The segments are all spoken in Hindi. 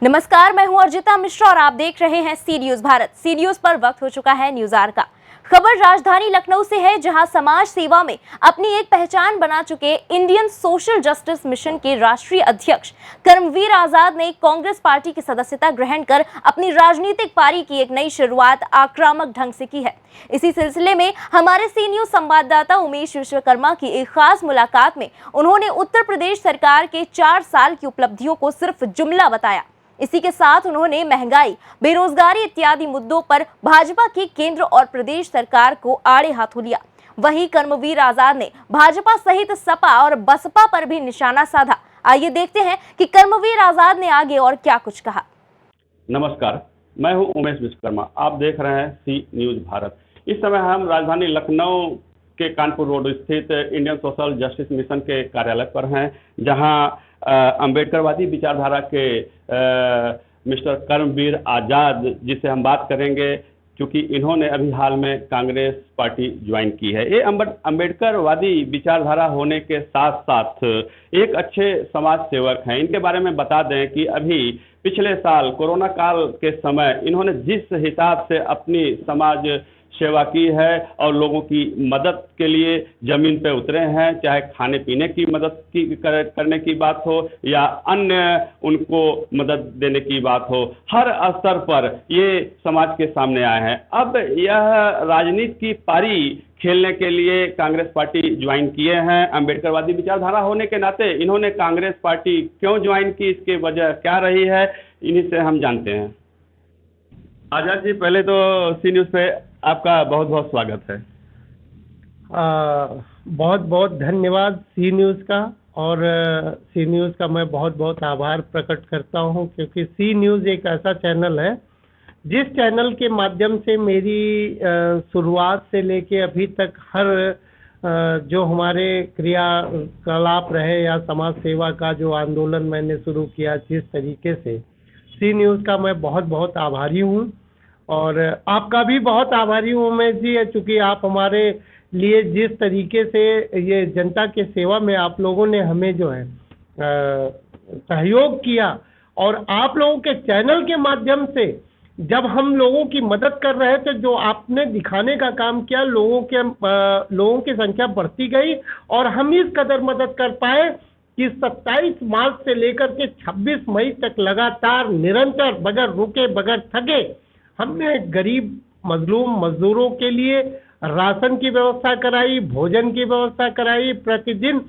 नमस्कार, मैं हूं अर्जिता मिश्रा और आप देख रहे हैं सी न्यूज भारत। सी न्यूज पर वक्त हो चुका है न्यूज आवर का। खबर राजधानी लखनऊ से है, जहां समाज सेवा में अपनी एक पहचान बना चुके इंडियन सोशल जस्टिस मिशन के राष्ट्रीय अध्यक्ष कर्मवीर आजाद ने कांग्रेस पार्टी की सदस्यता ग्रहण कर अपनी राजनीतिक पारी की एक नई शुरुआत आक्रामक ढंग से की है। इसी सिलसिले में हमारे सी न्यूज संवाददाता उमेश विश्वकर्मा की एक खास मुलाकात में उन्होंने उत्तर प्रदेश सरकार के 4 साल की उपलब्धियों को सिर्फ जुमला बताया। इसी के साथ उन्होंने महंगाई, बेरोजगारी इत्यादि मुद्दों पर भाजपा की केंद्र और प्रदेश सरकार को आड़े हाथों लिया। वहीं कर्मवीर आजाद ने भाजपा सहित सपा और बसपा पर भी निशाना साधा। आइए देखते हैं कि कर्मवीर आजाद ने आगे और क्या कुछ कहा। नमस्कार, मैं हूं उमेश विश्वकर्मा। आप देख रहे हैं सी न्यूज भारत। इस समय हम राजधानी लखनऊ के कानपुर रोड स्थित इंडियन सोशल जस्टिस मिशन के कार्यालय पर हैं, जहां अम्बेडकरवादी विचारधारा के मिस्टर कर्मवीर आजाद जिससे हम बात करेंगे, क्योंकि इन्होंने अभी हाल में कांग्रेस पार्टी ज्वाइन की है। ये अम्बेडकरवादी विचारधारा होने के साथ साथ एक अच्छे समाज सेवक हैं। इनके बारे में बता दें कि अभी पिछले साल कोरोना काल के समय इन्होंने जिस हिसाब से अपनी समाज सेवा की है और लोगों की मदद के लिए जमीन पे उतरे हैं, चाहे खाने पीने की मदद करने की बात हो या अन्य उनको मदद देने की बात हो, हर स्तर पर ये समाज के सामने आए हैं। अब यह राजनीति की पारी खेलने के लिए कांग्रेस पार्टी ज्वाइन किए हैं। अम्बेडकरवादी विचारधारा होने के नाते इन्होंने कांग्रेस पार्टी क्यों ज्वाइन की, इसकी वजह क्या रही है, इन्हीं से हम जानते हैं। आजाद जी, पहले तो सी न्यूज़ पे आपका बहुत बहुत स्वागत है। बहुत बहुत धन्यवाद सी न्यूज़ का, और सी न्यूज़ का मैं बहुत बहुत आभार प्रकट करता हूं, क्योंकि सी न्यूज़ एक ऐसा चैनल है जिस चैनल के माध्यम से मेरी शुरुआत से लेके अभी तक हर जो हमारे क्रियाकलाप रहे या समाज सेवा का जो आंदोलन मैंने शुरू किया, जिस तरीके से सी न्यूज़ का मैं बहुत बहुत आभारी हूं, और आपका भी बहुत आभारी हूँ उमेश जी, चूँकि आप हमारे लिए जिस तरीके से ये जनता के सेवा में आप लोगों ने हमें जो है सहयोग किया, और आप लोगों के चैनल के माध्यम से जब हम लोगों की मदद कर रहे थे, जो आपने दिखाने का काम किया, लोगों की संख्या बढ़ती गई और हम इस कदर मदद कर पाए कि 27 मार्च से लेकर के 26 मई तक लगातार निरंतर बगैर रुके बगैर थके हमने गरीब मजलूम मजदूरों के लिए राशन की व्यवस्था कराई, भोजन की व्यवस्था कराई। प्रतिदिन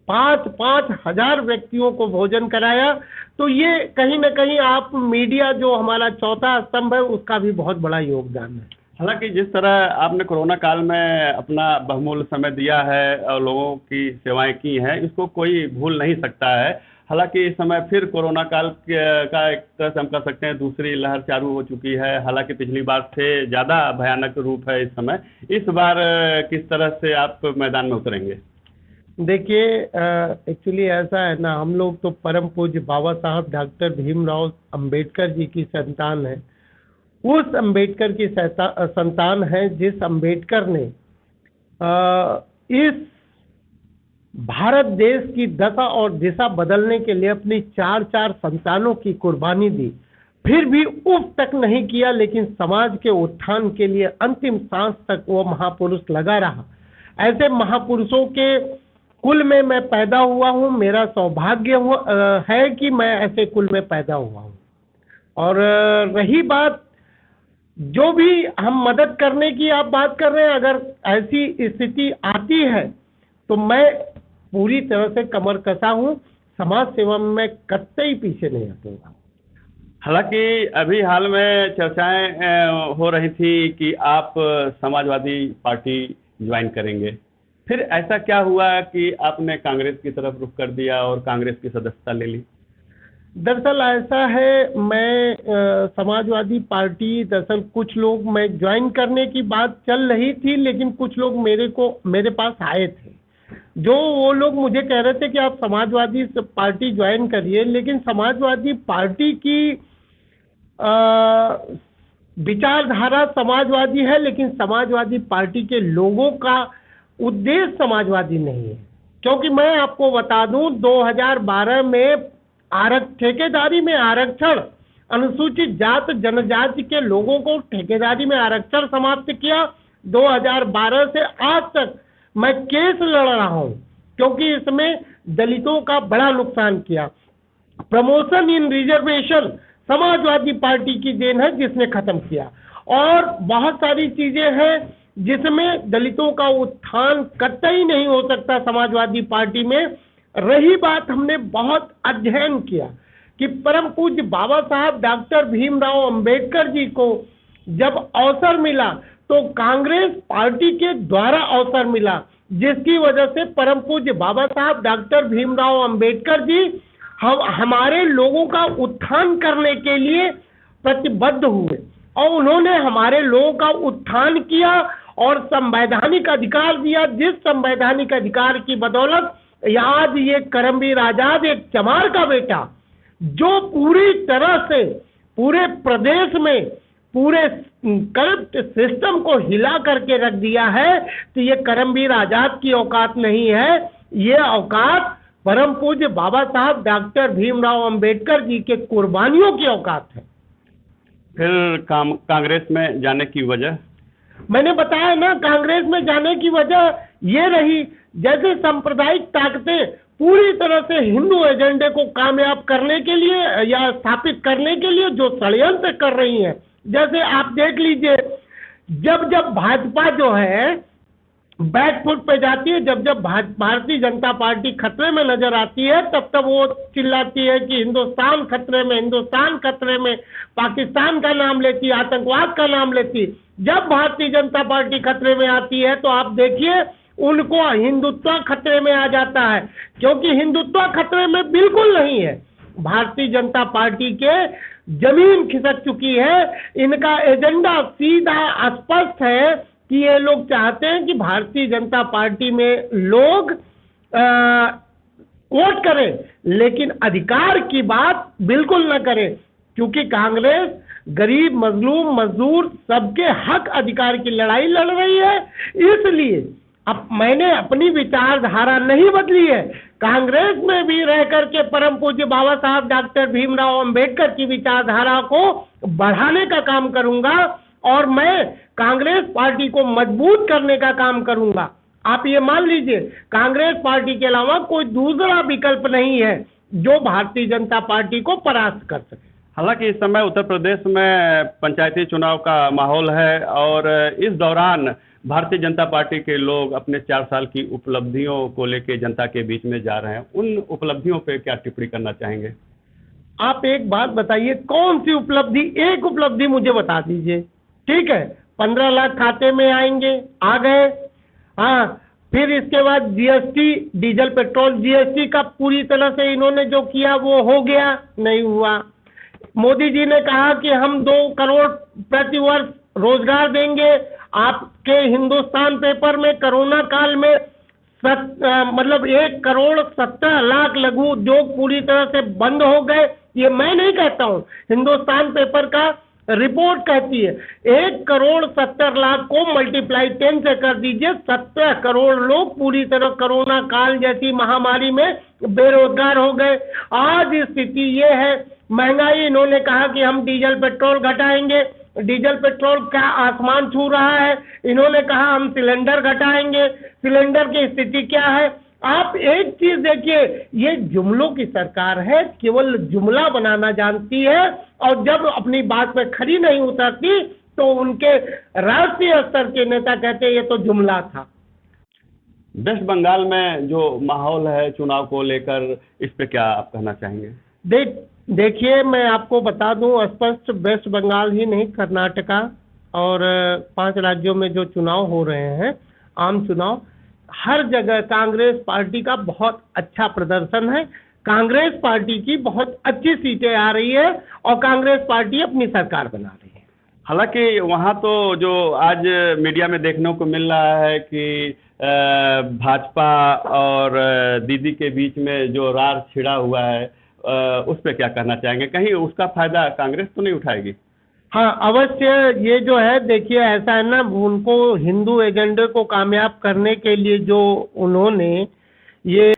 5-5 हजार व्यक्तियों को भोजन कराया। तो ये कहीं ना कहीं आप मीडिया जो हमारा चौथा स्तंभ है, उसका भी बहुत बड़ा योगदान है। हालांकि जिस तरह आपने कोरोना काल में अपना बहुमूल्य समय दिया है और लोगों की सेवाएं की हैं, इसको कोई भूल नहीं सकता है। हालांकि इस समय फिर कोरोना काल का एक तरह से हम कह सकते हैं दूसरी लहर चालू हो चुकी है। हालांकि पिछली बार से ज़्यादा भयानक रूप है इस समय। इस बार किस तरह से आप मैदान में उतरेंगे? देखिए, एक्चुअली ऐसा है ना, हम लोग तो परम पूज्य बाबा साहब डॉक्टर भीमराव अंबेडकर जी की संतान है। उस अंबेडकर की संतान है जिस अंबेडकर ने इस भारत देश की दशा और दिशा बदलने के लिए अपनी 4 संतानों की कुर्बानी दी, फिर भी उफ तक नहीं किया, लेकिन समाज के उत्थान के लिए अंतिम सांस तक वो महापुरुष लगा रहा। ऐसे महापुरुषों के कुल में मैं पैदा हुआ हूँ। मेरा सौभाग्य है कि मैं ऐसे कुल में पैदा हुआ हूँ। और रही बात जो भी हम मदद करने की आप बात कर रहे हैं, अगर ऐसी स्थिति आती है तो मैं पूरी तरह से कमर कसा हूँ। समाज सेवा में मैं कतई पीछे नहीं हटूंगा। हालांकि अभी हाल में चर्चाएं हो रही थी कि आप समाजवादी पार्टी ज्वाइन करेंगे, फिर ऐसा क्या हुआ कि आपने कांग्रेस की तरफ रुख कर दिया और कांग्रेस की सदस्यता ले ली? दरअसल ऐसा है, मैं समाजवादी पार्टी, दरअसल कुछ लोग, मैं ज्वाइन करने की बात चल रही थी, लेकिन कुछ लोग मेरे पास आए थे, जो वो लोग मुझे कह रहे थे कि आप समाजवादी पार्टी ज्वाइन करिए। लेकिन समाजवादी पार्टी की विचारधारा समाजवादी है, लेकिन समाजवादी पार्टी के लोगों का उद्देश्य समाजवादी नहीं है। क्योंकि मैं आपको बता दूं, 2012 में ठेकेदारी में आरक्षण, अनुसूचित जात जनजाति के लोगों को ठेकेदारी में आरक्षण समाप्त किया। 2012 से आज तक मैं केस लड़ रहा हूं क्योंकि इसमें दलितों का बड़ा नुकसान किया। प्रमोशन इन रिजर्वेशन समाजवादी पार्टी की देन है जिसने खत्म किया, और बहुत सारी चीजें हैं जिसमें दलितों का उत्थान कतई नहीं हो सकता समाजवादी पार्टी में। रही बात, हमने बहुत अध्ययन किया कि परम पूज्य बाबा साहब डॉक्टर भीमराव अंबेडकर जी को जब अवसर मिला तो कांग्रेस पार्टी के द्वारा अवसर मिला, जिसकी वजह से परम पूज्य बाबा साहब डॉक्टर भीमराव अंबेडकर जी हमारे लोगों का उत्थान करने के लिए प्रतिबद्ध हुए, और उन्होंने हमारे लोगों का उत्थान किया और संवैधानिक अधिकार दिया, जिस संवैधानिक अधिकार की बदौलत आज ये करमवीर आजाद एक चमार का बेटा, जो पूरी तरह से पूरे प्रदेश में पूरे करप्ट सिस्टम को हिला करके रख दिया है, तो ये करमवीर आजाद की औकात नहीं है, ये औकात परम पूज्य बाबा साहब डॉक्टर भीमराव अंबेडकर जी के कुर्बानियों की औकात है। फिर कांग्रेस में जाने की वजह? मैंने बताया ना, कांग्रेस में जाने की वजह ये रही, जैसे सांप्रदायिक ताकतें पूरी तरह से हिंदू एजेंडे को कामयाब करने के लिए या स्थापित करने के लिए जो षड्यंत्र कर रही हैं। जैसे आप देख लीजिए, जब जब भाजपा जो है बैकफुट पे जाती है, जब जब भारतीय जनता पार्टी खतरे में नजर आती है, तब तब वो चिल्लाती है कि हिंदुस्तान खतरे में, हिंदुस्तान खतरे में, पाकिस्तान का नाम लेती है, आतंकवाद का नाम लेती है। जब भारतीय जनता पार्टी खतरे में आती है तो आप देखिए उनको हिंदुत्व खतरे में आ जाता है, क्योंकि हिंदुत्व खतरे में बिल्कुल नहीं है। भारतीय जनता पार्टी के जमीन खिसक चुकी है, इनका एजेंडा सीधा स्पष्ट है कि ये लोग चाहते हैं कि भारतीय जनता पार्टी में लोग वोट करें, लेकिन अधिकार की बात बिल्कुल न करें, क्योंकि कांग्रेस गरीब, मजलूम, मजदूर सबके हक अधिकार की लड़ाई लड़ रही है। इसलिए अब मैंने अपनी विचारधारा नहीं बदली है, कांग्रेस में भी रह करके परम पूज्य बाबा साहब डॉक्टर भीमराव अंबेडकर की विचारधारा को बढ़ाने का काम करूंगा, और मैं कांग्रेस पार्टी को मजबूत करने का काम करूंगा। आप ये मान लीजिए, कांग्रेस पार्टी के अलावा कोई दूसरा विकल्प नहीं है जो भारतीय जनता पार्टी को परास्त कर सके। हालांकि इस समय उत्तर प्रदेश में पंचायती चुनाव का माहौल है, और इस दौरान भारतीय जनता पार्टी के लोग अपने 4 साल की उपलब्धियों को लेकर जनता के बीच में जा रहे हैं। उन उपलब्धियों पे क्या टिप्पणी करना चाहेंगे? आप एक बात बताइए, कौन सी उपलब्धि? एक उपलब्धि मुझे बता दीजिए। ठीक है, 15 लाख खाते में आएंगे, आ गए। हाँ, फिर इसके बाद जीएसटी, डीजल पेट्रोल जीएसटी का पूरी तरह से इन्होंने जो किया वो हो गया? नहीं हुआ। मोदी जी ने कहा कि हम 2 करोड़ प्रति वर्ष रोजगार देंगे। आपके हिंदुस्तान पेपर में कोरोना काल में 1,70,00,000 लघु उद्योग पूरी तरह से बंद हो गए। ये मैं नहीं कहता हूँ, हिंदुस्तान पेपर का रिपोर्ट कहती है। 1,70,00,000 को मल्टीप्लाई 10 से कर दीजिए, 17 करोड़ लोग पूरी तरह कोरोना काल जैसी महामारी में बेरोजगार हो गए। आज स्थिति ये है, महंगाई, इन्होंने कहा कि हम डीजल पेट्रोल घटाएंगे, डीजल पेट्रोल क्या आसमान छू रहा है। इन्होंने कहा हम सिलेंडर घटाएंगे, सिलेंडर की स्थिति क्या है। आप एक चीज देखिए, ये जुमलों की सरकार है, केवल जुमला बनाना जानती है, और जब अपनी बात पे खरी नहीं उतरती तो उनके राष्ट्रीय स्तर के नेता कहते हैं ये तो जुमला था। वेस्ट बंगाल में जो माहौल है चुनाव को लेकर, इस पे क्या आप कहना चाहेंगे? देखिए, मैं आपको बता दूं स्पष्ट, वेस्ट बंगाल ही नहीं, कर्नाटका और 5 राज्यों में जो चुनाव हो रहे हैं, आम चुनाव, हर जगह कांग्रेस पार्टी का बहुत अच्छा प्रदर्शन है। कांग्रेस पार्टी की बहुत अच्छी सीटें आ रही है और कांग्रेस पार्टी अपनी सरकार बना रही है। हालांकि वहाँ तो जो आज मीडिया में देखने को मिल रहा है कि भाजपा और दीदी के बीच में जो रार छिड़ा हुआ है, उस पर क्या कहना चाहेंगे? कहीं उसका फायदा कांग्रेस तो नहीं उठाएगी? हाँ, अवश्य। ये जो है, देखिए ऐसा है ना, उनको हिंदू एजेंडे को कामयाब करने के लिए जो उन्होंने ये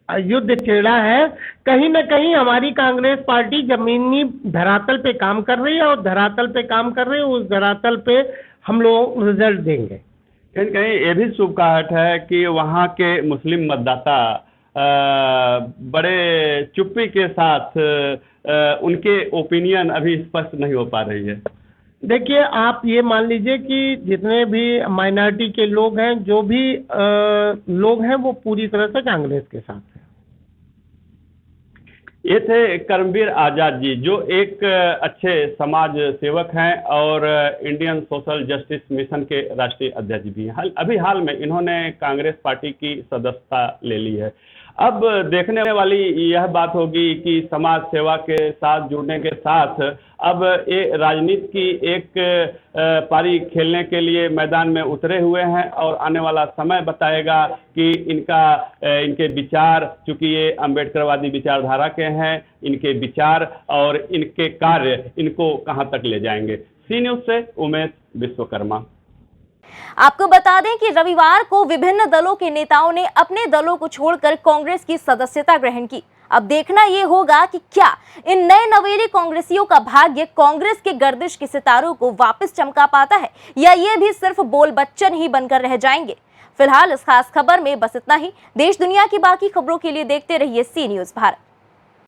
युद्ध छेड़ा है, कहीं ना कहीं हमारी कांग्रेस पार्टी जमीनी धरातल पे काम कर रही है, और धरातल पे काम कर रही है, उस धरातल पे हम लोग रिजल्ट देंगे। कहीं कहीं ये भी शुभकाहट है कि वहाँ के मुस्लिम मतदाता बड़े चुप्पी के साथ उनके ओपिनियन अभी स्पष्ट नहीं हो पा रही है। देखिए, आप ये मान लीजिए कि जितने भी माइनॉरिटी के लोग हैं, जो भी लोग हैं, वो पूरी तरह से कांग्रेस के साथ हैं। ये थे करमवीर आजाद जी, जो एक अच्छे समाज सेवक हैं और इंडियन सोशल जस्टिस मिशन के राष्ट्रीय अध्यक्ष भी हैं। अभी हाल में इन्होंने कांग्रेस पार्टी की सदस्यता ले ली है। अब देखने वाली यह बात होगी कि समाज सेवा के साथ जुड़ने के साथ अब ये राजनीति की एक पारी खेलने के लिए मैदान में उतरे हुए हैं, और आने वाला समय बताएगा कि इनके विचार, चूंकि ये अम्बेडकरवादी विचारधारा के हैं, इनके विचार और इनके कार्य इनको कहां तक ले जाएंगे। सी न्यूज़ से उमेश विश्वकर्मा। आपको बता दें कि रविवार को विभिन्न दलों के नेताओं ने अपने दलों को छोड़कर कांग्रेस की सदस्यता ग्रहण की। अब देखना यह होगा कि क्या इन नए नवेले कांग्रेसियों का भाग्य कांग्रेस के गर्दिश के सितारों को वापस चमका पाता है, या ये भी सिर्फ बोल बच्चन ही बनकर रह जाएंगे। फिलहाल इस खास खबर में बस इतना ही। देश दुनिया की बाकी खबरों के लिए देखते रहिए सी न्यूज़ भारत।